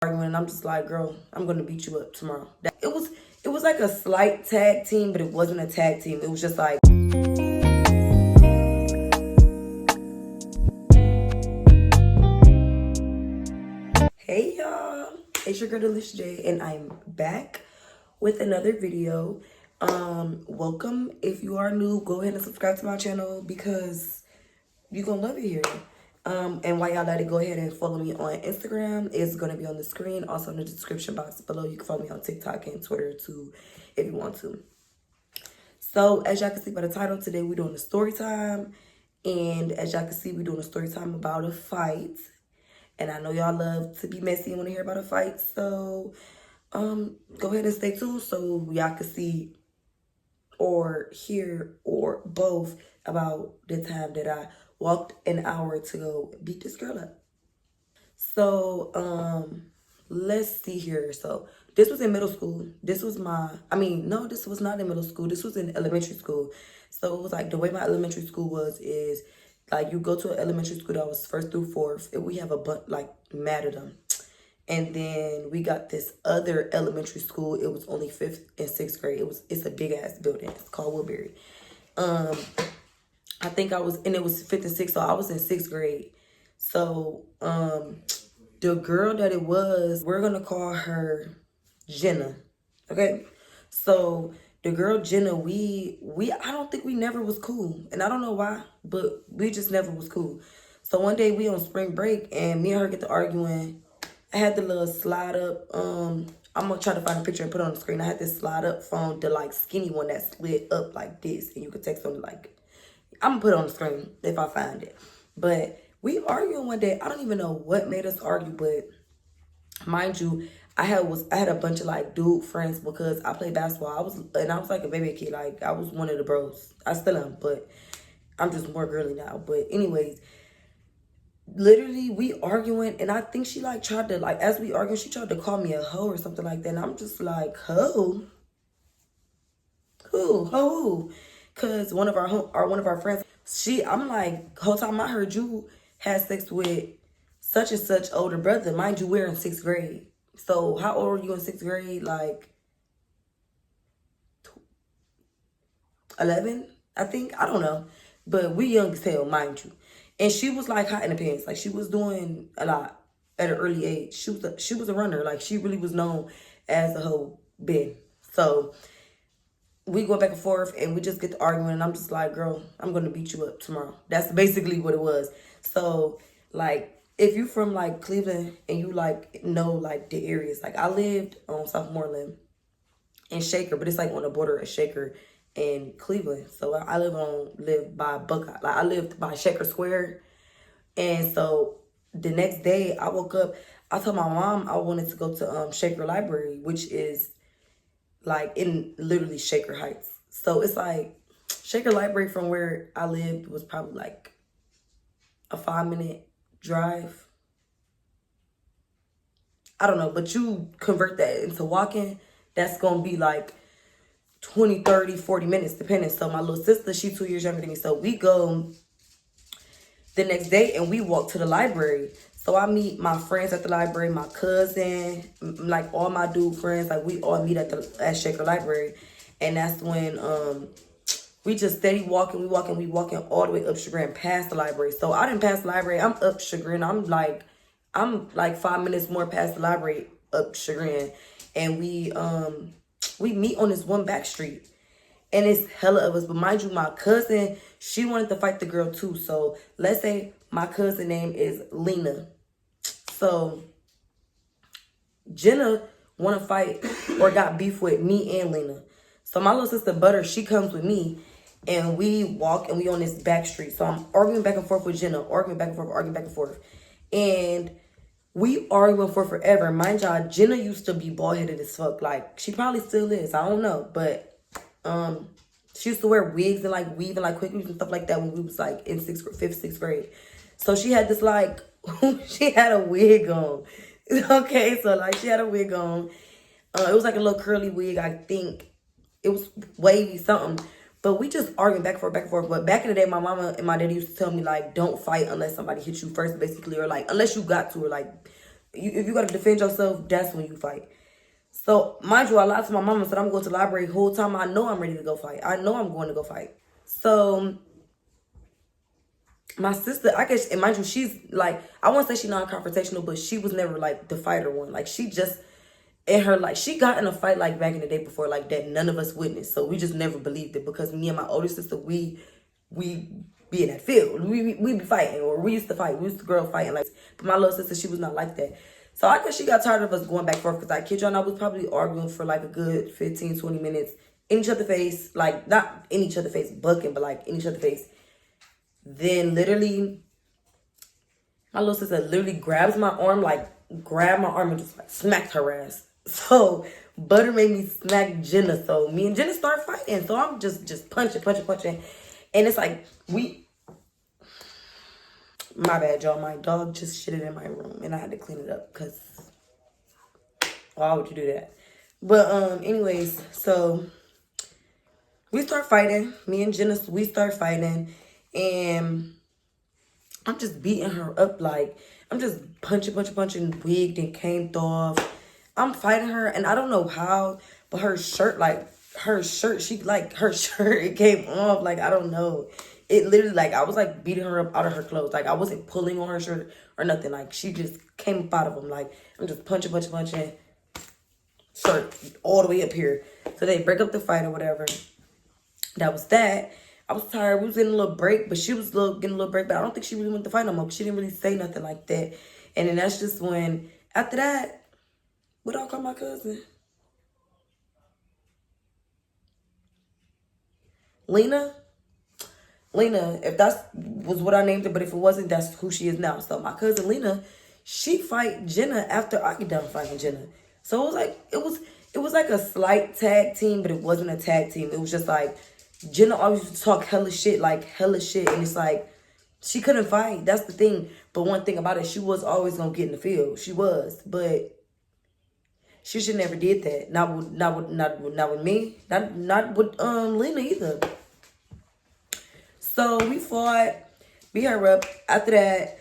arguing, and I'm just like, girl, I'm gonna beat you up tomorrow. It was like a slight tag team, but it wasn't a tag team. It was just like, hey y'all, it's your girl Alicia J, and I'm back with another video. Welcome. If you are new, go ahead and subscribe to my channel because you're gonna love it here. And while y'all let it, go ahead and follow me on Instagram. It's gonna be on the screen, also in the description box below. You can follow me on TikTok and Twitter too if you want to. So as y'all can see by the title, today we're doing a story time. And as y'all can see, we're doing a story time about a fight. And I know y'all love to be messy and want to hear about a fight. So go ahead and stay tuned so y'all can see or hear or both about the time that I walked an hour to go beat this girl up. So let's see here. So this was in middle school. This was no, this was not in middle school. This was in elementary school. So it was like the way my elementary school is like you go to an elementary school that was 1st through 4th, and we have a bunch, like, mad at them. And then we got this other elementary school. It was only 5th and 6th grade. It's a big ass building. It's called Woodbury. I think it was 5th and 6th, so I was in 6th grade. So the girl that it was, we're gonna call her Jenna. Okay? So the girl Jenna, I don't think we never was cool. And I don't know why, but we just never was cool. So one day we on spring break and me and her get to arguing. I had the little slide up, I'm gonna try to find a picture and put it on the screen. I had this slide up phone, the like skinny one that slid up like this, and you could text on it like, I'm gonna put it on the screen if I find it. But we arguing one day. I don't even know what made us argue, but mind you, I had a bunch of like dude friends because I played basketball. I was like a baby kid. Like I was one of the bros. I still am, but I'm just more girly now. But anyways, literally we arguing, and I think she like tried to, like, as we arguing, she tried to call me a hoe or something like that. And I'm just like, hoe? Who? Cause one of our friends, I'm like, whole time I heard you had sex with such and such older brother. Mind you, we're in 6th grade. So how old are you in 6th grade? Like 11, I think. I don't know. But we young as hell, mind you. And she was like hot in the pants. Like she was doing a lot at an early age. She was a runner. Like she really was known as a hoe bitch. So we go back and forth and we just get to arguing, and I'm just like, girl, I'm gonna beat you up tomorrow. That's basically what it was. So like, if you from like Cleveland and you like know like the areas, like I lived on Southmoreland and Shaker, but it's like on the border of Shaker and Cleveland. So I live by Buckeye. Like I lived by Shaker Square. And so the next day I woke up, I told my mom I wanted to go to Shaker Library, which is like in literally Shaker Heights. So it's like Shaker Library from where I lived was probably like a 5-minute drive. I don't know, but you convert that into walking, that's gonna be like 20, 30, 40 minutes depending. So my little sister, she's 2 years younger than me, so we go the next day and we walk to the library. So I meet my friends at the library, my cousin, like all my dude friends, like we all meet at Shaker Library. And that's when we just steady walking, we walking all the way up Chagrin past the library. So I didn't pass the library, I'm up Chagrin. I'm like 5 minutes more past the library up Chagrin. And we meet on this one back street. And it's hella of us. But mind you, my cousin, she wanted to fight the girl too. So let's say my cousin name is Lena. So Jenna want to fight or got beef with me and Lena. So my little sister Butter, she comes with me. And we walk and we on this back street. So I'm arguing back and forth with Jenna. Arguing back and forth. And we arguing for forever. Mind y'all, Jenna used to be bald-headed as fuck. Like, she probably still is. I don't know. But she used to wear wigs and like weave and like quick weaves and stuff like that when we was like in 5th, 6th grade. So she had this like, she had a wig on. Okay, so like she had a wig on. It was like a little curly wig. I think it was wavy something. But we just arguing back and forth. But back in the day, my mama and my daddy used to tell me like, don't fight unless somebody hits you first, basically, or like unless you got to, or like if you got to defend yourself, that's when you fight. So, mind you, I lied to my mama, said I'm going to the library the whole time. I know I'm ready to go fight. I know I'm going to go fight. So, my sister, I guess, and mind you, she's like, I won't say she's non-confrontational, but she was never like the fighter one. Like, she just, in her, like, she got in a fight like back in the day before, like that none of us witnessed. So we just never believed it, because me and my older sister, we be in that field. We be fighting, or we used to fight. We used to girl fighting. Like, but my little sister, she was not like that. So I guess she got tired of us going back and forth, because I kid y'all, I was probably arguing for like a good 15, 20 minutes in each other's face. Like, not in each other's face, bucking, but like in each other's face. Then literally, my little sister literally grabs my arm, and just like smacked her ass. So Butter made me smack Jenna. So me and Jenna start fighting. So I'm just punching. And it's like, my bad, y'all. My dog just shitted in my room, and I had to clean it up, because why would you do that? But anyways, so we start fighting. Me and Jenna, we start fighting, and I'm just beating her up. Like, I'm just punching, wigged and came off. I'm fighting her, and I don't know how, but her shirt, it came off. Like, I don't know. It literally, like, I was like beating her up out of her clothes. Like, I wasn't pulling on her shirt or nothing. Like, she just came up out of them. Like, I'm just punching. Shirt all the way up here. So they break up the fight or whatever. That was that. I was tired. We was in a little break, but she was getting a little break. But I don't think she really went to fight no more, because she didn't really say nothing like that. And then that's just when, after that, what do I call my cousin? Lena, if that was what I named her, but if it wasn't, that's who she is now. So my cousin Lena, she fight Jenna after I get done fighting Jenna. So it was like a slight tag team, but it wasn't a tag team. It was just like, Jenna always used to talk hella shit, and it's like, she couldn't fight. That's the thing. But one thing about it, she was always gonna get in the field. She was, but she should never did that. Not with me. Not with Lena either. So we fought, beat her up. After that,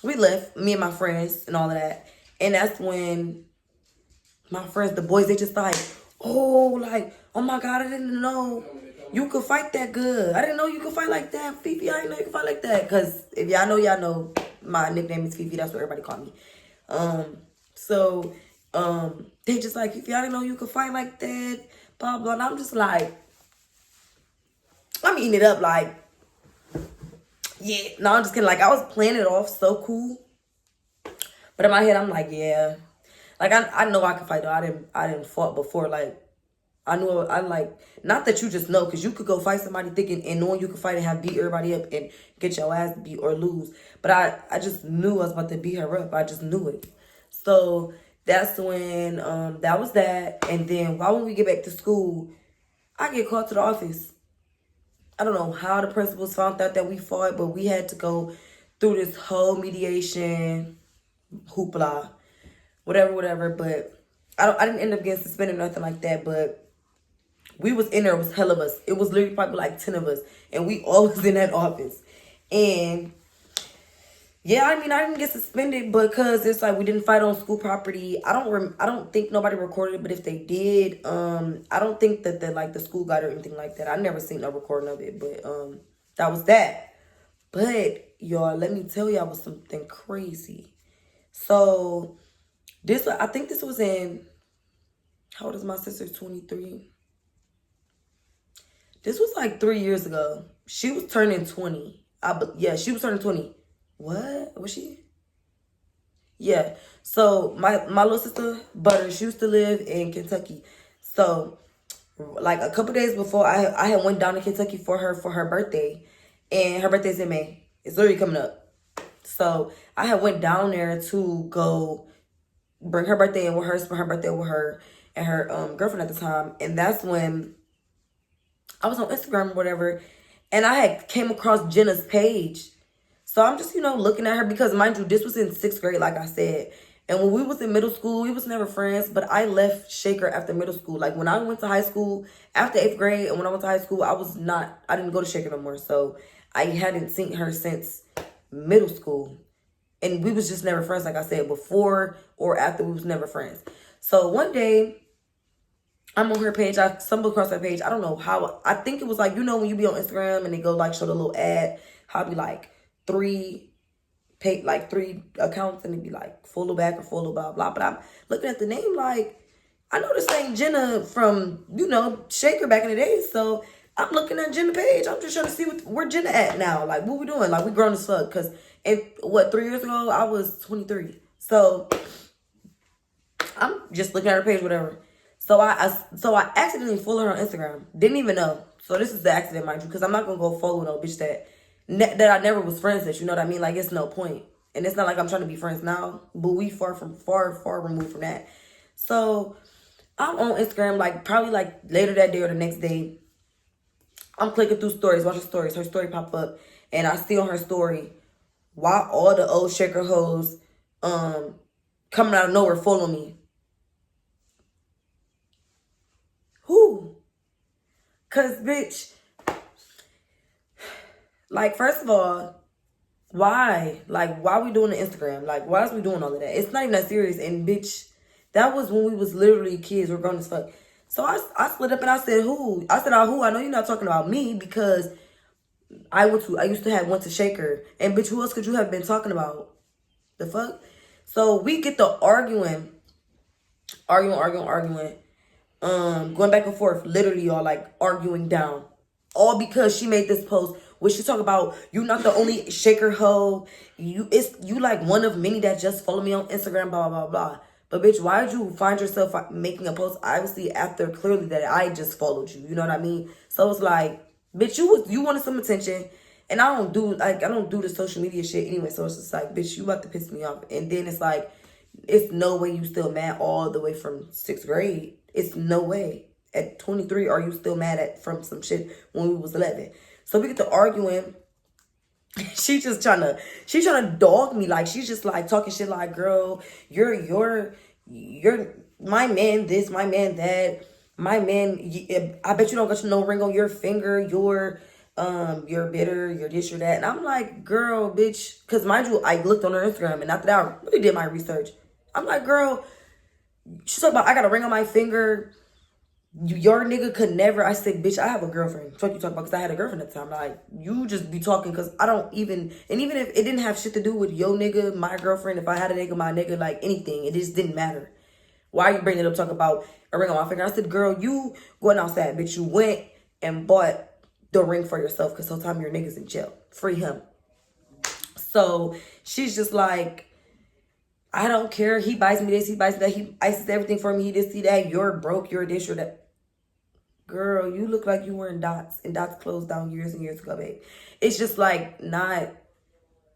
we left, me and my friends and all of that. And that's when my friends, the boys, they just like, oh my God, I didn't know you could fight that good. I didn't know you could fight like that. Fifi, I didn't know you could fight like that. Because if y'all know my nickname is Fifi. That's what everybody call me. So they just like, Fifi, I didn't know you could fight like that. Blah, blah. And I'm just like, I'm eating it up like, yeah. No, I'm just kidding. Like, I was playing it off so cool. But in my head, I'm like, yeah. Like, I know I can fight, though. I didn't fought before. Like, I knew, not that you just know, because you could go fight somebody thinking and knowing you could fight and have beat everybody up and get your ass beat or lose. But I just knew I was about to beat her up. I just knew it. So that's when, that was that. And then why when we get back to school, I get called to the office. I don't know how the principals found out that we fought, but we had to go through this whole mediation, hoopla, whatever. But I didn't end up getting suspended or nothing like that. But we was in there. It was hell of us. It was literally probably like 10 of us, and we all was in that office. And yeah, I mean, I didn't get suspended because it's like we didn't fight on school property. I don't think nobody recorded it, but if they did, I don't think that the school got or anything like that. I never seen no recording of it, but that was that. But y'all, let me tell y'all was something crazy. So I think this was in, how old is my sister? 23. This was like 3 years ago. She was turning 20. Yeah, she was turning 20. What? Was she? Yeah. So my little sister, Butter, she used to live in Kentucky. So like a couple days before, I had went down to Kentucky for her birthday. And her birthday's in May. It's literally coming up. So I had went down there to go bring her birthday in with her, spend her birthday with her and her girlfriend at the time. And that's when I was on Instagram or whatever, and I had came across Jenna's page. So I'm just, looking at her because, mind you, this was in 6th grade, like I said. And when we was in middle school, we was never friends, but I left Shaker after middle school. Like, when I went to high school, after 8th grade, and when I went to high school, I didn't go to Shaker no more. So I hadn't seen her since middle school. And we was just never friends, like I said, before or after we was never friends. So one day, I'm on her page. I stumbled across her page. I don't know how. I think it was like, you know, when you be on Instagram and they go like show the little ad, how it be like three accounts and it be like follow back or follow blah blah. But I'm looking at the name like, I know this ain't Jenna from, you know, Shaker back in the day. So I'm looking at Jenna page. I'm just trying to see where Jenna at now. Like, what we doing? Like, we grown as fuck. Because, 3 years ago, I was 23. So I'm just looking at her page, whatever. So I accidentally followed her on Instagram. Didn't even know. So this is the accident, mind you, because I'm not gonna go follow no bitch that I never was friends with. You know what I mean? Like, it's no point. And it's not like I'm trying to be friends now, but we far removed from that. So I'm on Instagram, like probably like later that day or the next day. I'm clicking through stories, watching stories. Her story pop up, and I see on her story why all the old shaker hoes coming out of nowhere follow me. Who? Cause bitch, like, first of all, why? Like, why we doing the Instagram? Like, why is we doing all of that? It's not even that serious. And bitch, that was when we was literally kids. We're grown as fuck. So I split up and I said, who? I said, who? I know you're not talking about me because I used to have went to Shaker. And bitch, who else could you have been talking about? The fuck? So we get to arguing. Going back and forth, literally, y'all, like arguing down. All because she made this post where she talk about, you not the only shaker hoe. You like one of many that just follow me on Instagram, blah, blah, blah. But bitch, why did you find yourself making a post, obviously, after clearly that I just followed you? You know what I mean? So it's like, bitch, you wanted some attention. And I don't do the social media shit anyway. So it's just like, bitch, you about to piss me off. And then it's like, it's no way you still mad all the way from 6th grade. It's no way. At 23, are you still mad from some shit when we was 11? So we get to arguing. She's trying to dog me. Like, she's just like talking shit like, girl, you're my man this, my man that, my man, I bet you don't got no ring on your finger, you're bitter, you're this, you're that. And I'm like, girl, bitch, because mind you, I looked on her Instagram, and after that, I really did my research. I'm like, girl, she's talking about, I got a ring on my finger. Your nigga could never. I said, bitch, I have a girlfriend. Fuck you talking about, because I had a girlfriend at the time. Like, you just be talking because I don't even, and even if it didn't have shit to do with your nigga, my girlfriend, if I had a nigga, my nigga, like anything, it just didn't matter. Why are you bringing it up, talk about a ring on my finger? I said, girl, you going outside, bitch. You went and bought the ring for yourself because sometimes your nigga's in jail. Free him. So she's just like, I don't care. He buys me this, he buys me that. He ices everything for me. He this, he that. You're broke. You're this, you're that. Girl, you look like you were in Dots, and Dots closed down years and years ago, babe. It's just like, not,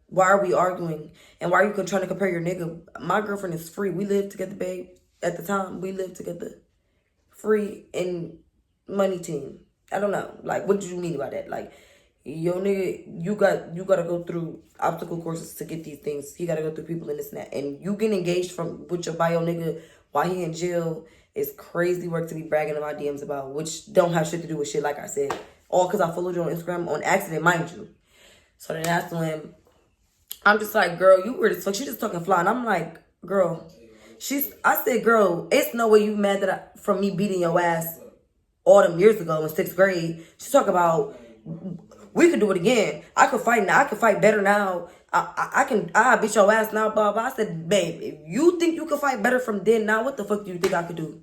why are we arguing? And why are you trying to compare your nigga? My girlfriend is free. We lived together, babe. At the time, we lived together. Free and money team. I don't know. Like, what did you mean by that? Like, yo nigga, you gotta go through obstacle courses to get these things. He gotta go through people and this and that. And you get engaged with your bio nigga while he in jail. It's crazy work to be bragging in my DMs about, which don't have shit to do with shit, like I said. All because I followed you on Instagram on accident, mind you. So then that's when I'm just like, girl, you weird as fuck. She just talking fly. And I'm like, girl, I said, girl, it's no way you mad from me beating your ass all them years ago in 6th grade. She talk about, we could do it again. I could fight now. I could fight better now. I beat your ass now, blah, blah. I said, babe, if you think you could fight better from then now, what the fuck do you think I could do?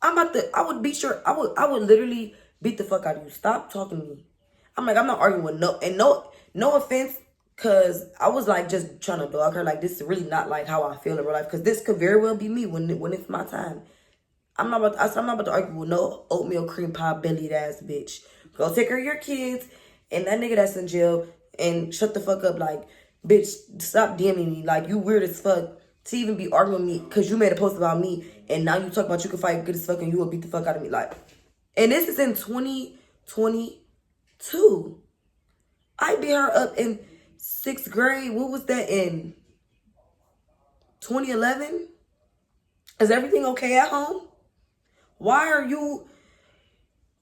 I would literally beat the fuck out of you. Stop talking to me. I'm like, I'm not arguing with no offense, because I was like just trying to dog her. Like, this is really not like how I feel in real life, because this could very well be me when it's my time. I'm not about to argue with no oatmeal cream pie bellied ass bitch. Go take care of your kids and that nigga that's in jail and shut the fuck up. Like, bitch, stop DMing me. Like, you weird as fuck to even be arguing with me because you made a post about me and now you talk about you can fight good as fuck and you will beat the fuck out of me. Like, and this is in 2022. I beat her up in 6th grade. What was that, in 2011? Is everything okay at home? Why are you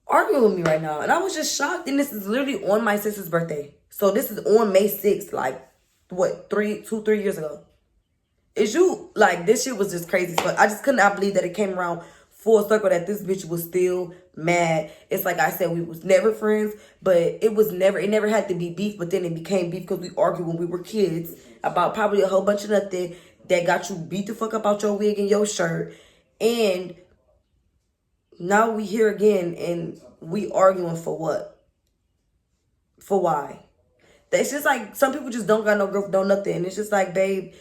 arguing with me right now? And I was just shocked. And this is literally on my sister's birthday. So this is on May 6th. Like, what, 3 years ago. Is you, like, this shit was just crazy. So I just could not believe that it came around full circle that this bitch was still mad. It's like I said, we was never friends, but it never had to be beef, but then it became beef because we argued when we were kids about probably a whole bunch of nothing that got you beat the fuck up out your wig and your shirt. And now we here again and we arguing for what? For why? It's just like some people just don't got no growth, no nothing. It's just like, babe,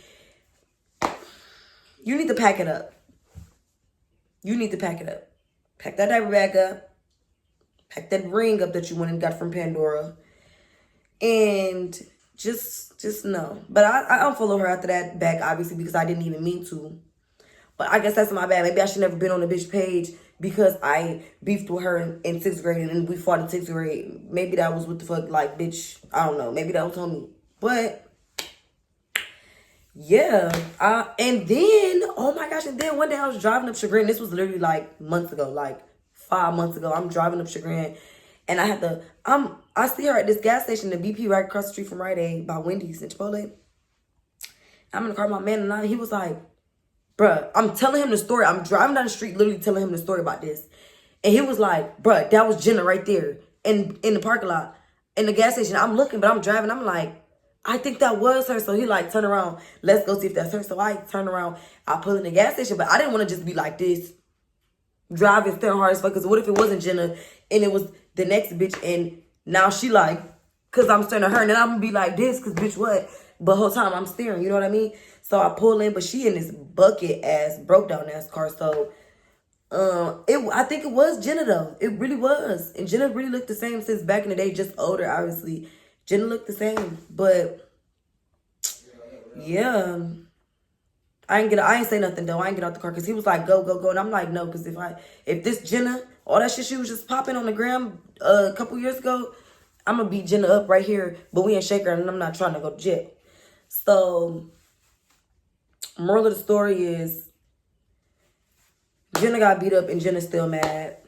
you need to pack it up. You need to pack it up. Pack that diaper bag up. Pack that ring up that you went and got from Pandora. And just no. But I unfollowed her after that back, obviously, because I didn't even mean to. But I guess that's my bad. Maybe I should never been on the bitch page because I beefed with her in 6th grade and we fought in 6th grade. Maybe that was what the fuck, like, bitch, I don't know. Maybe that was on me. But yeah, and then, oh my gosh, and then one day I was driving up Chagrin. This was literally like months ago, like 5 months ago. I'm driving up Chagrin, and I see her at this gas station, the BP right across the street from Rite Aid by Wendy's and Chipotle. I'm in the car with my man, and he was like, bruh, I'm telling him the story. I'm driving down the street, literally telling him the story about this. And he was like, bruh, that was Jenna right there in the parking lot, in the gas station. I'm looking, but I'm driving. I'm like, I think that was her. So he like, turn around. Let's go see if that's her. So I turn around. I pull in the gas station. But I didn't want to just be like this. Driving, staring hard as fuck. Because what if it wasn't Jenna and it was the next bitch? And now she like, because I'm staring at her. And then I'm going to be like this. Because bitch what? But whole time I'm staring. You know what I mean? So I pull in. But she in this bucket ass, broke down ass car. So I think it was Jenna though. It really was. And Jenna really looked the same since back in the day. Just older, obviously. Jenna looked the same, but yeah, I ain't say nothing though. I ain't get out the car because he was like, go, go, go. And I'm like, no, because if this Jenna, all that shit she was just popping on the gram a couple years ago, I'm going to beat Jenna up right here, but we ain't shake her and I'm not trying to go to jail. So, moral of the story is Jenna got beat up and Jenna's still mad.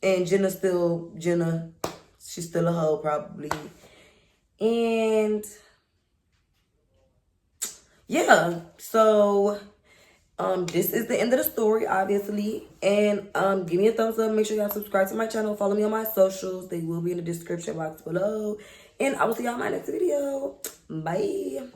And Jenna's still Jenna. She's still a hoe, probably. And yeah, so this is the end of the story, obviously. And give me a thumbs up. Make sure y'all subscribe to my channel. Follow me on my socials. They will be in the description box below. And I will see y'all in my next video. Bye.